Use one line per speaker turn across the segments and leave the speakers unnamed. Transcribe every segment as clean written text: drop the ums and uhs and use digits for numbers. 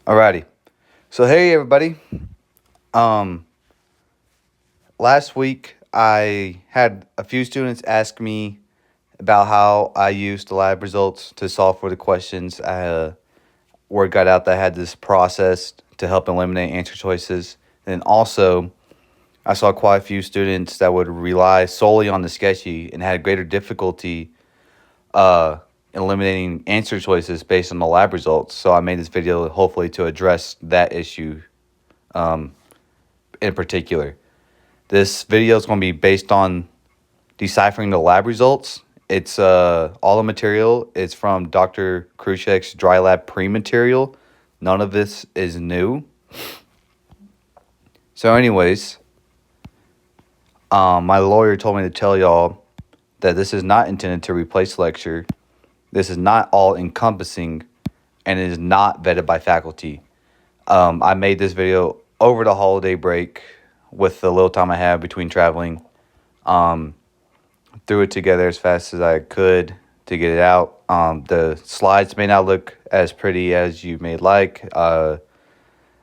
Alrighty. So hey everybody. Um Last week I had a few students ask me about how I used the lab results to solve for the questions. Word got out that I had this process to help eliminate answer choices. And also I saw quite a few students that would rely solely on the sketchy and had greater difficulty uh eliminating answer choices based on the lab results. So I made this video hopefully to address that issue um in particular. This video is going to be based on deciphering the lab results. It's all the material is from Dr. Krushek's dry lab pre-material. None of this is new. So anyways, my lawyer told me to tell y'all that this is not intended to replace lecture. This is not all encompassing, and it is not vetted by faculty. I made this video over the holiday break with the little time I have between traveling. Threw it together as fast as I could to get it out. The slides may not look as pretty as you may like. I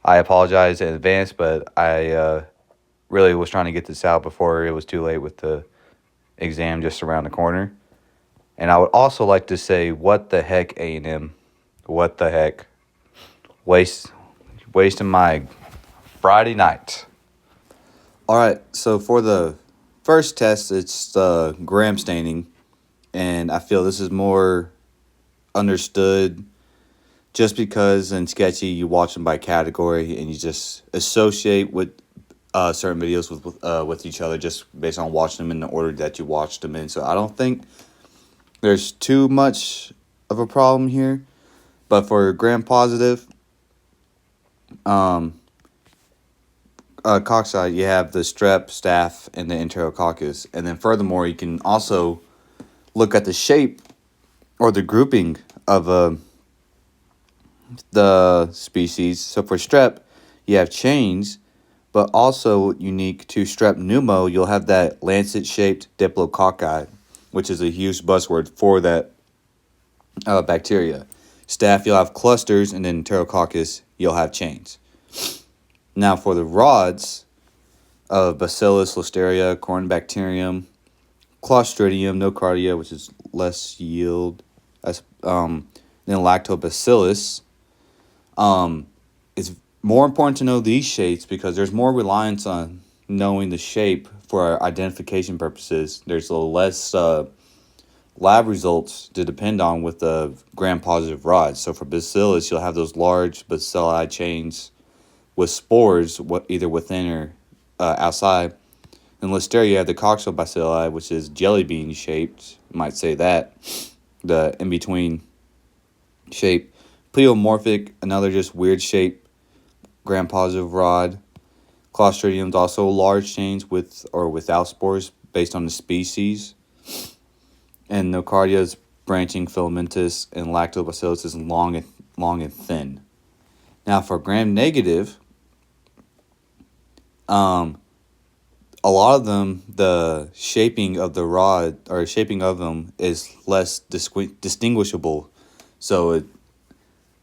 apologize in advance, but I really was trying to get this out before it was too late with the exam just around the corner. And I would also like to say, what the heck, A&M? What the heck? Wasting my Friday night. All right, so for the first test, it's the gram staining, and I feel this is more understood just because in sketchy you watch them by category and you just associate with certain videos with each other just based on watching them in the order that you watched them in. So I don't think there's too much of a problem here, but for gram positive, Cocci, you have the strep, staph, and the enterococcus. And then furthermore, you can also look at the shape or the grouping of the species. So for strep, you have chains, but also unique to strep pneumo, you'll have that lancet-shaped diplococci, which is a huge buzzword for that bacteria. Staph, you'll have clusters, and then enterococcus, you'll have chains. Now for the rods of Bacillus, Listeria, Corynebacterium, Clostridium, Nocardia, which is less yield, then Lactobacillus. It's more important to know these shapes because there's more reliance on knowing the shape for identification purposes. There's a less lab results to depend on with the gram-positive rods. So for Bacillus, you'll have those large bacilli chains with spores either within or outside. In Listeria, you have the coccobacilli, which is jelly bean shaped. You might say that. The in-between shape. Pleomorphic, another just weird shape, gram-positive rod. Clostridium is also large chains with or without spores based on the species. And Nocardia is branching filamentous, and Lactobacillus is long and thin. Now for gram-negative, a lot of them, the shaping of the rod or shaping of them is less distinguishable. So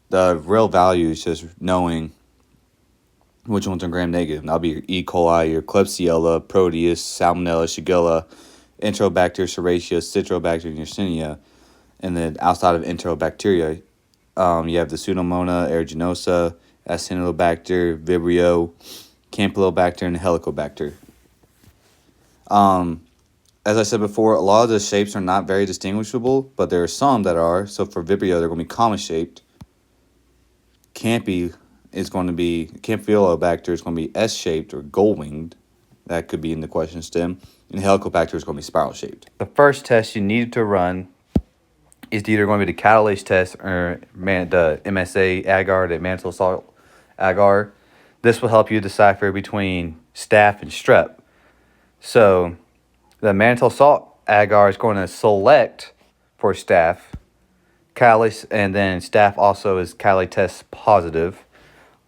the real value is just knowing which ones are gram-negative. That'll be your E. coli, your Klebsiella, Proteus, Salmonella, Shigella, Enterobacter, Serratia, Citrobacter, Yersinia. And then outside of Enterobacteria, you have the Pseudomonas aeruginosa, Acinetobacter, Vibrio, Campylobacter, and Helicobacter. As I said before, a lot of the shapes are not very distinguishable, but there are some that are. So for Vibrio, they're going to be comma-shaped. Campylobacter is going to be S-shaped or gold-winged. That could be in the question stem. And Helicobacter is going to be spiral-shaped. The first test you need to run is either going to be the catalase test or the MSA agar, the mannitol salt agar. This will help you decipher between staph and strep. So the mannitol salt agar is going to select for staph, catalase, and then staph also is catalase test positive,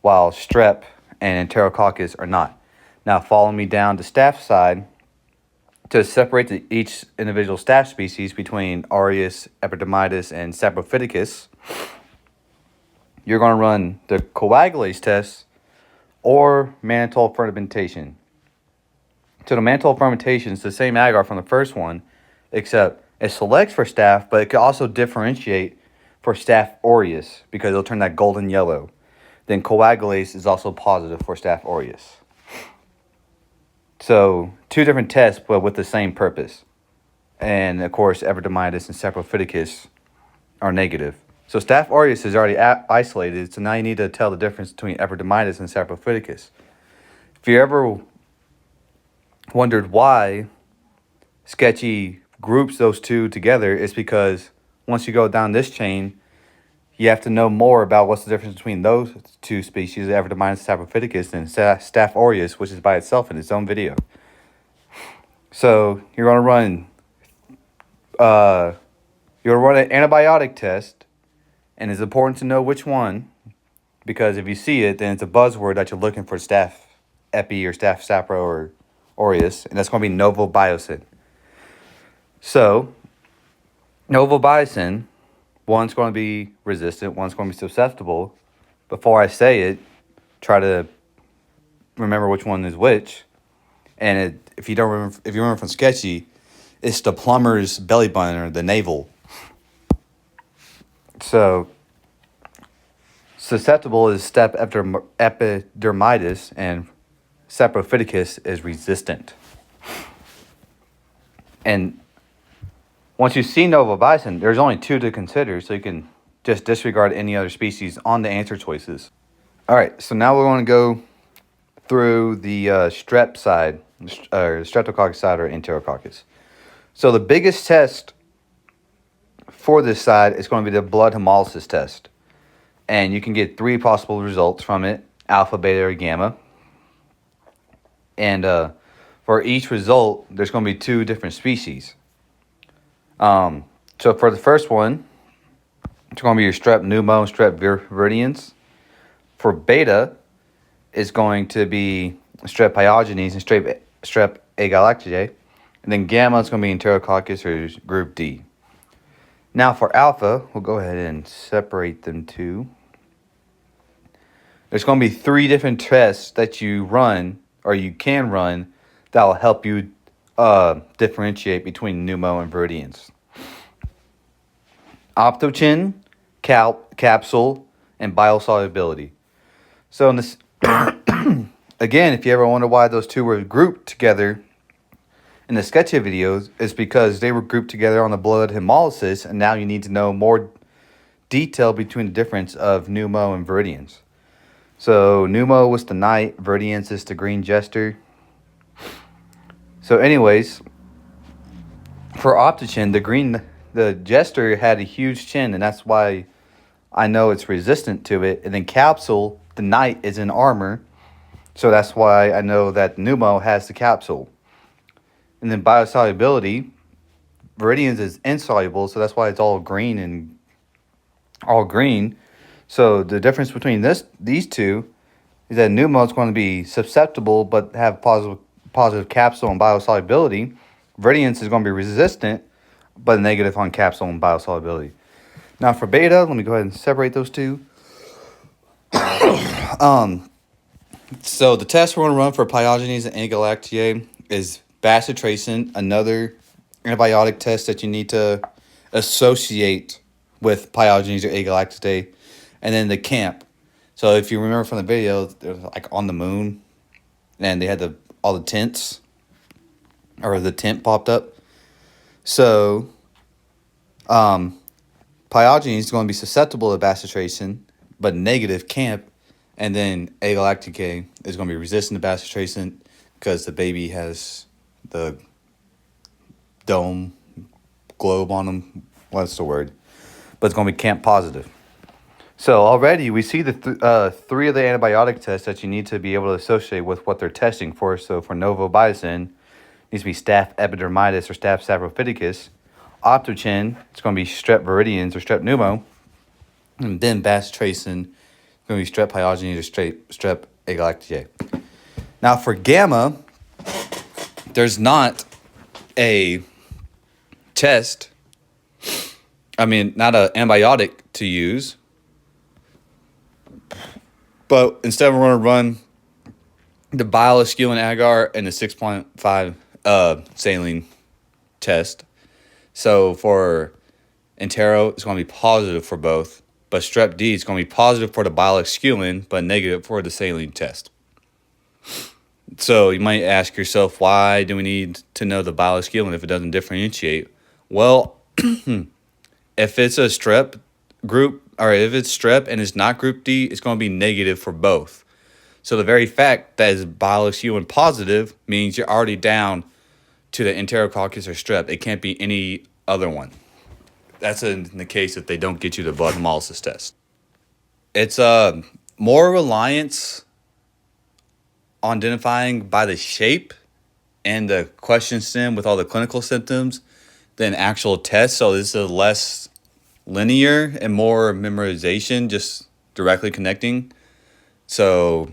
while strep and enterococcus are not. Now follow me down the staph side to separate each individual staph species between aureus, epidermidis, and saprophyticus. you're going to run the coagulase test or mannitol fermentation. So the mannitol fermentation is the same agar from the first one, except it selects for Staph, but it can also differentiate for Staph aureus because it'll turn that golden yellow. Then coagulase is also positive for Staph aureus. So 2 different tests, but with the same purpose. And of course, epidermidis and saprophyticus are negative. So Staph aureus is already isolated, so now you need to tell the difference between epidermidis and saprophyticus. If you ever wondered why Cocci groups those 2 together, it's because once you go down this chain, you have to know more about what's the difference between those 2 species, epidermidis and saprophyticus, and Staph aureus, which is by itself in its own video. So you're going to run an antibiotic test, and it's important to know which one, because if you see it, then it's a buzzword that you're looking for Staph epi or Staph sapro or aureus, and that's going to be novobiocin. So novobiocin, one's going to be resistant, one's going to be susceptible. Before I say it, try to remember which one is which. And if you remember from Cocci, it's the plumber's belly button or the navel. So susceptible is Staph epidermidis, and saprophyticus is resistant. And once you see novobiocin, there's only 2 to consider, so you can just disregard any other species on the answer choices. All right, so now we're going to go through the strep side, or streptococcus side, or enterococcus. So the biggest test for this side is going to be the blood hemolysis test. And you can get 3 possible results from it, alpha, beta, or gamma. And for each result, there's going to be 2 different species. So for the first one, it's going to be your strep pneumo and strep viridans. For beta, it's going to be strep pyogenes and strep agalactiae. And then gamma is going to be enterococcus or group D. Now for alpha, we'll go ahead and separate them 2. There's going to be 3 different tests that you run, or you can run, that will help you differentiate between pneumo and viridians. Optochin, capsule, and biosolubility. So in this, again, if you ever wonder why those 2 were grouped together in the Cocci videos, it's because they were grouped together on the blood hemolysis, and now you need to know more detail between the difference of pneumo and viridians. So pneumo was the knight, viridians is the green jester. So anyways, for optochin, the jester had a huge chin, and that's why I know it's resistant to it. And then capsule, the knight is in armor, so that's why I know that pneumo has the capsule. And then biosolubility, viridians is insoluble, so that's why it's all green. So the difference between these 2 is that pneumo is going to be susceptible but have positive capsule and biosolubility. Viridians is going to be resistant but negative on capsule and biosolubility. Now for beta, let me go ahead and separate those 2. So the test we're going to run for pyogenes and agalactiae is bacitracin, another antibiotic test that you need to associate with pyogenes or agalactiae, and then the camp. So if you remember from the video, they're like on the moon, and they had all the tents, or the tent popped up. So pyogenes is going to be susceptible to bacitracin, but negative camp, and then agalactiae is going to be resistant to bacitracin because the baby has the dome globe on them. What's the word? But it's going to be camp positive. So already we see the 3 of the antibiotic tests that you need to be able to associate with what they're testing for. So for novobiocin, it needs to be Staph epidermidis or Staph saprophyticus. Optochin, it's going to be strep viridians or strep pneumo. And then bacitracin, it's going to be strep pyogenes or strep agalactiae. Now for gamma, there's not a test, not an antibiotic to use. But instead, we're going to run the bile eschew agar and the 6.5 saline test. So for entero, it's going to be positive for both. But strep D is going to be positive for the bile eschew, but negative for the saline test. So you might ask yourself, why do we need to know the bile eschew if it doesn't differentiate? Well, if it's a strep group, or if it's strep and it's not group D, it's going to be negative for both. So the very fact that it's bile eschew positive means you're already down to the enterococcus or strep. It can't be any other one. That's in the case if they don't get you the blood hemolysis test. It's more reliance on identifying by the shape and the question stem with all the clinical symptoms than actual tests. So this is less linear and more memorization, just directly connecting. So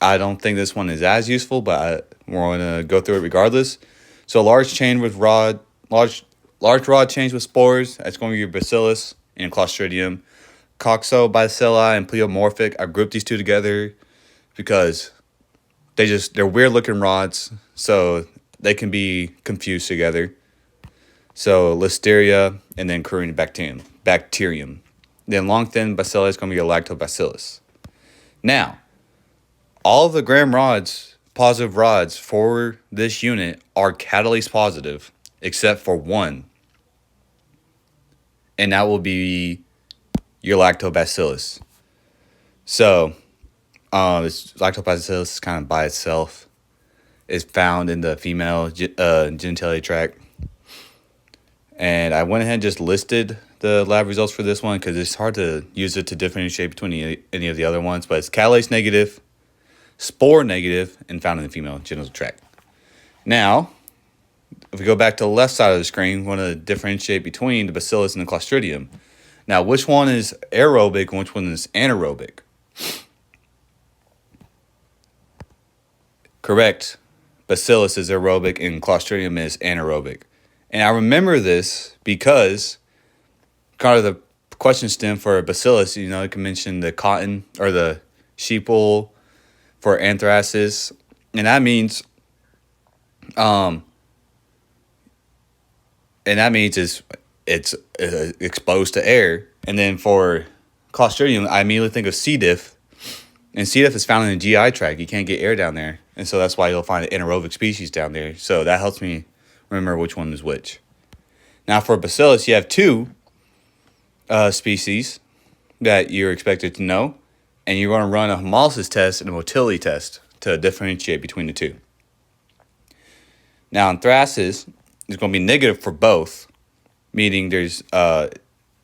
I don't think this one is as useful, but we're going to go through it regardless. So large rod change with spores. That's going to be your bacillus and clostridium. Coccobacilli and pleomorphic. I grouped these two together because they're weird looking rods, so they can be confused together. So listeria and then bacterium. Then long thin bacilli is going to be a lactobacillus. Now, all of the gram rods, positive rods for this unit are catalase positive, except for one. And that will be your lactobacillus. So, this lactobacillus is kind of by itself. It's found in the female genitalia tract. And I went ahead and just listed the lab results for this one because it's hard to use it to differentiate between any of the other ones. But it's catalase negative, spore negative, and found in the female genital tract. Now, if we go back to the left side of the screen, we want to differentiate between the bacillus and the clostridium. Now, which one is aerobic and which one is anaerobic? Correct. Bacillus is aerobic and clostridium is anaerobic. And I remember this because kind of the question stem for bacillus, you can mention the cotton or the sheep wool for anthracis. And that means it's exposed to air. And then for clostridium, I immediately think of C. diff. And C. diff is found in the GI tract. You can't get air down there. And so that's why you'll find an anaerobic species down there. So that helps me remember which one is which. Now for bacillus, you have two species that you're expected to know. And you're going to run a hemolysis test and a motility test to differentiate between the two. Now anthracis is going to be negative for both, meaning it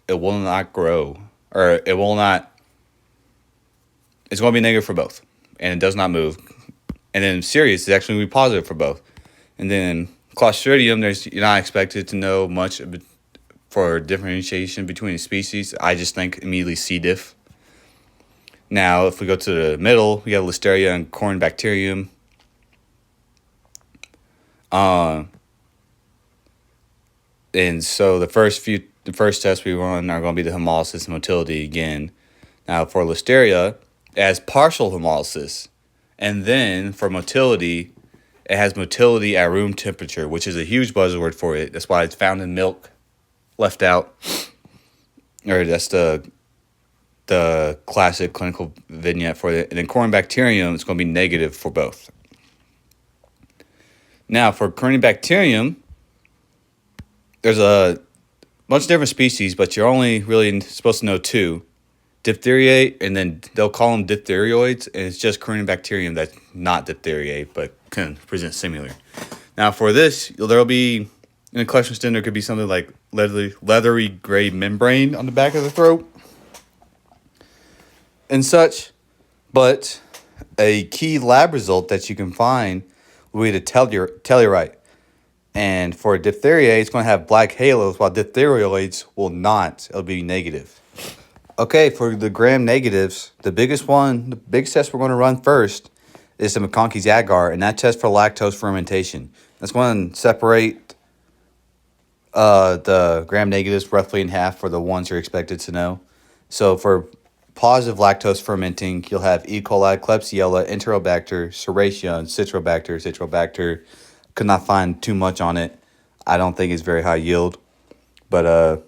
will not grow, or it will not. It's going to be negative for both, and it does not move. And then serious is actually going to be positive for both. And then clostridium, you're not expected to know much for differentiation between the species. I just think immediately C. diff. Now, if we go to the middle, we have listeria and corynebacterium. And so the first tests we run are going to be the hemolysis and motility again. Now, for listeria, it has partial hemolysis. And then for motility, it has motility at room temperature, which is a huge buzzword for it. That's why it's found in milk, left out. Or that's the classic clinical vignette for it. And then corynebacterium, it's going to be negative for both. Now, for corynebacterium, there's a bunch of different species, but you're only really supposed to know two. Diphtheriae, and then they'll call them diphtherioids, and it's just corynebacterium that's not diphtheriae, but can present similar. Now, for this, there'll be, in the collection stem, there could be something like leathery gray membrane on the back of the throat and such. But a key lab result that you can find will be the tellurite. And for diphtheriae, it's going to have black halos, while diphtherioids will not. It'll be negative. Okay, for the gram negatives, the biggest test we're going to run first is the McConkey's agar, and that tests for lactose fermentation. That's going to separate the gram negatives roughly in half for the ones you're expected to know. So for positive lactose fermenting, you'll have E. coli, Klebsiella, Enterobacter, Serratia, and Citrobacter. Could not find too much on it. I don't think it's very high yield, but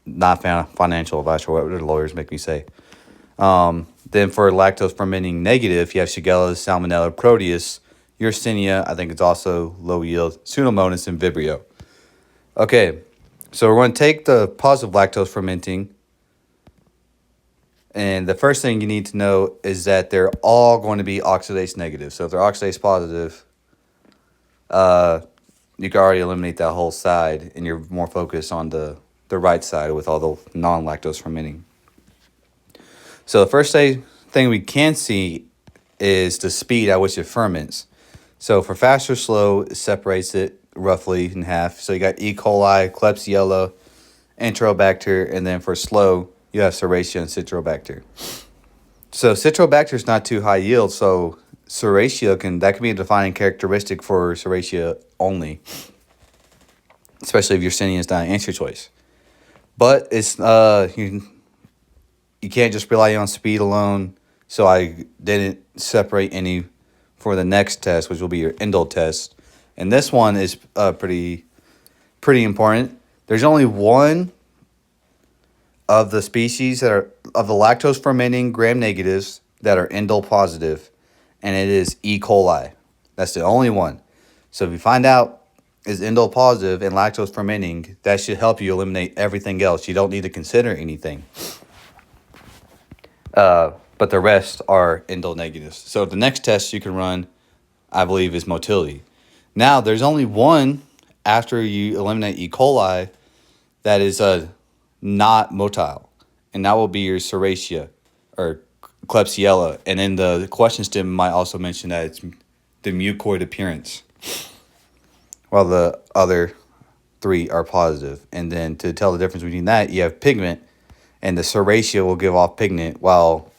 not financial advice or what the lawyers make me say. Then for lactose fermenting negative, you have Shigella, Salmonella, Proteus, Yersinia. I think it's also low yield, Pseudomonas, and Vibrio. Okay, so we're going to take the positive lactose fermenting. And the first thing you need to know is that they're all going to be oxidase negative. So if they're oxidase positive, you can already eliminate that whole side, and you're more focused on the right side with all the non-lactose fermenting. So the first thing we can see is the speed at which it ferments. So for fast or slow, it separates it roughly in half. So you got E. coli, Klebsiella, Enterobacter, and then for slow, you have Serratia and Citrobacter. So Citrobacter is not too high yield, so Serratia can be a defining characteristic for Serratia only, especially if your Yersinia is not an answer choice. But it's you can't just rely on speed alone. So I didn't separate any for the next test, which will be your indole test, and this one is pretty important. There's only one of the species that are of the lactose fermenting gram negatives that are indole positive, and it is E. coli. That's the only one. So if you find out is indole positive and lactose fermenting, that should help you eliminate everything else. You don't need to consider anything. But the rest are indole negatives. So the next test you can run, I believe, is motility. Now, there's only one after you eliminate E. coli that is not motile, and that will be your Serratia or Klebsiella. And then the question stem might also mention that it's the mucoid appearance, while the other three are positive. And then to tell the difference between that, you have pigment, and the Serratia will give off pigment, while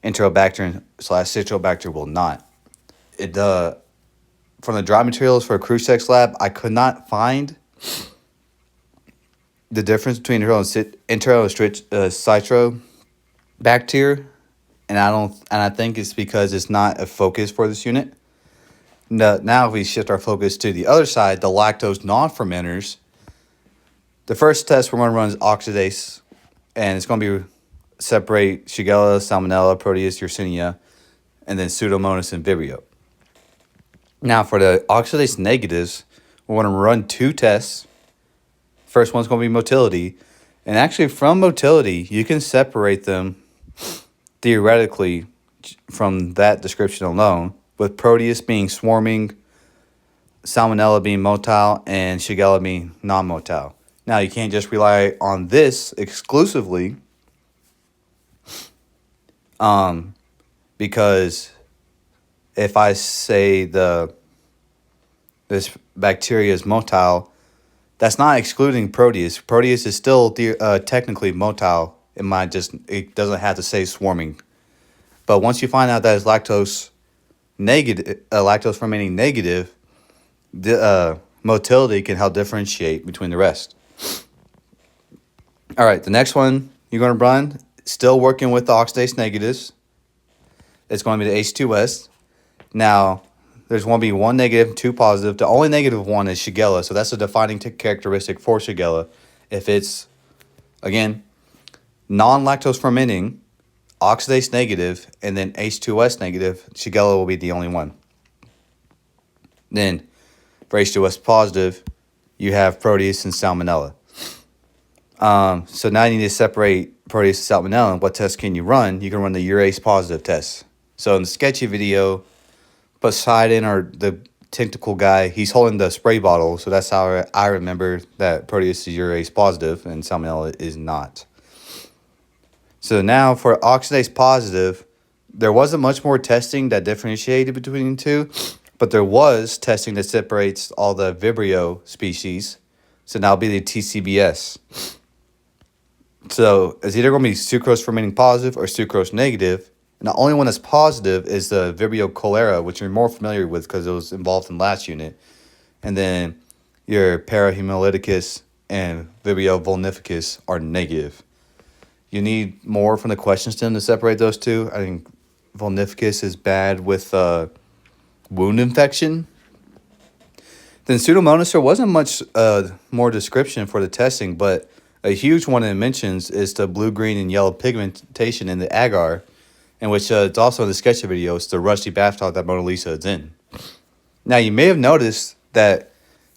Enterobacter / Citrobacter will not. It from the dry materials for a Crucex lab, I could not find the difference between Citrobacter, and I think it's because it's not a focus for this unit. Now if we shift our focus to the other side, the lactose non-fermenters, the first test we're going to run is oxidase, and it's going to be separate Shigella, Salmonella, Proteus, Yersinia, and then Pseudomonas and Vibrio. Now for the oxidase negatives, we're going to run two tests. First one's going to be motility, and actually from motility, you can separate them theoretically from that description alone, with Proteus being swarming, Salmonella being motile, and Shigella being non-motile. Now, you can't just rely on this exclusively, because if I say this bacteria is motile, that's not excluding Proteus. Proteus is still technically motile. It doesn't have to say swarming. But once you find out that it's lactose fermenting negative, the motility can help differentiate between the rest. All right, the next one you're going to run, still working with the oxidase negatives. It's going to be the H2S. Now, there's going to be one negative and two positive. The only negative one is Shigella, so that's a defining characteristic for Shigella. If it's, again, non-lactose fermenting, oxidase negative, and then H2S negative, Shigella will be the only one. Then, for H2S positive, you have Proteus and Salmonella. So now you need to separate Proteus and Salmonella. What test can you run? You can run the urase positive test. So in the sketchy video, Poseidon, or the tentacle guy, he's holding the spray bottle. So that's how I remember that Proteus is urase positive and Salmonella is not. So now for oxidase positive, there wasn't much more testing that differentiated between the two, but there was testing that separates all the Vibrio species. So now it'll be the TCBS. So it's either going to be sucrose fermenting positive or sucrose negative. And the only one that's positive is the Vibrio cholera, which you're more familiar with because it was involved in last unit. And then your Parahemolyticus and Vibrio vulnificus are negative. You need more from the question stem to separate those two. I think vulnificus is bad with wound infection. Then Pseudomonas, there wasn't much more description for the testing, but a huge one it mentions is the blue, green, and yellow pigmentation in the agar, in which it's also in the sketch video. It's the rusty bathtub that Mona Lisa is in. Now, you may have noticed that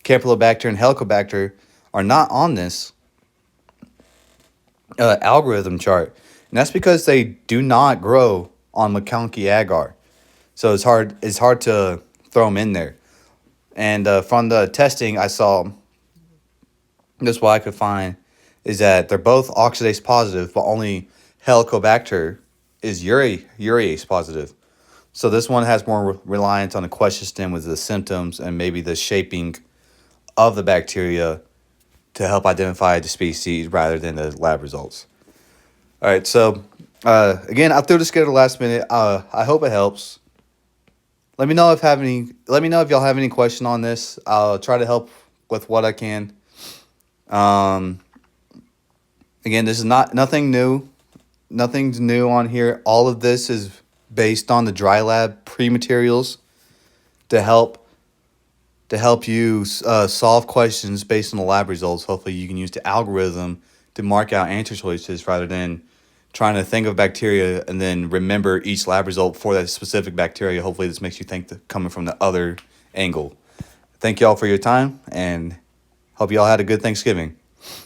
Campylobacter and Helicobacter are not on this algorithm chart, and that's because they do not grow on McConkey agar. So it's hard to throw them in there. And from the testing I saw, that's what I could find, is that they're both oxidase positive, but only Helicobacter is urease positive. So this one has more reliance on the question stem with the symptoms and maybe the shaping of the bacteria to help identify the species rather than the lab results. All right, so again, I threw this together last minute. I hope it helps. Let me know if y'all have any question on this. I'll try to help with what I can. Again, this is nothing new. Nothing's new on here. All of this is based on the dry lab pre-materials to help you solve questions based on the lab results. Hopefully you can use the algorithm to mark out answer choices rather than trying to think of bacteria and then remember each lab result for that specific bacteria. Hopefully this makes you think coming from the other angle. Thank y'all for your time, and hope y'all had a good Thanksgiving.